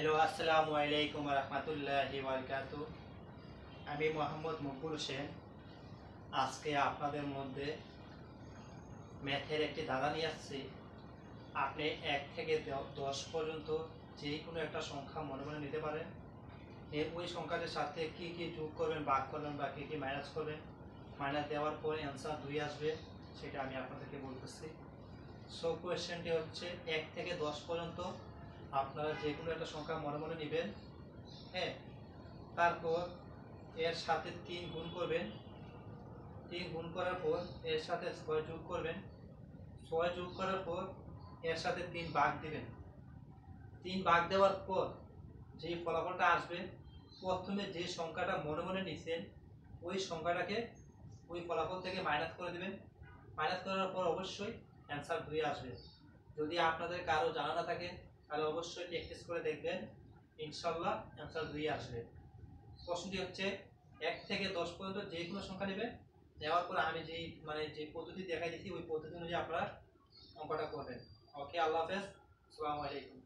Hello, আসসালামু আলাইকুম রহমতুল্লাহি বারাকাতুহু। আমি মোহাম্মদ মকবুল হোসেন। আজকে আপনাদের মধ্যে ম্যাথের একটি ধাঁধা নিয়ে আসছি। আপনি 1 থেকে 10 পর্যন্ত যে কোনো একটা সংখ্যা মনে মনে নিতে পারেন। ওই সংখ্যাটির সাথে কি কি যোগ করবেন, ভাগ করবেন বা কি কি মাইনাস করবেন। মাইনাস দেওয়ার পর অ্যান্সার 2 আসবে, সেটা আমি আপনাদেরকে বলতেছি। সো কোয়েশ্চেনটি হচ্ছে 1 থেকে 10 পর্যন্ত আপনারা যে কোনো একটা সংখ্যা মনে মনে নেবেন। হ্যাঁ, তারপর এর সাথে 3 গুণ করবেন। 3 গুণ করার পর এর সাথে 6 যোগ করবেন। 6 যোগ করার পর এর সাথে 3 ভাগ দিবেন। 3 ভাগ দেওয়ার পর যে ফলাফলটা আসবে, প্রথমে যে সংখ্যাটা মনে মনে নিছেন ওই সংখ্যাটাকে ওই ফলাফল থেকে মাইনাস করে দিবেন। মাইনাস করার পর অবশ্যই অ্যান্সার 2 আসবে। যদি আপনাদের কারো জানা না থাকে তাহলে অবশ্যই প্র্যাকটিস করে দেখবেন, ইনশাল্লাহ অ্যান্সার 2 আসবে। প্রশ্নটি হচ্ছে 1 থেকে 10 পর্যন্ত যে কোনো সংখ্যা নেবেন, নেওয়ার পর আমি যে পদ্ধতি দেখাই দিচ্ছি ওই পদ্ধতি অনুযায়ী আপনারা অঙ্কটা করবেন। ওকে, আল্লাহ হাফেজ, আসসালামু আলাইকুম।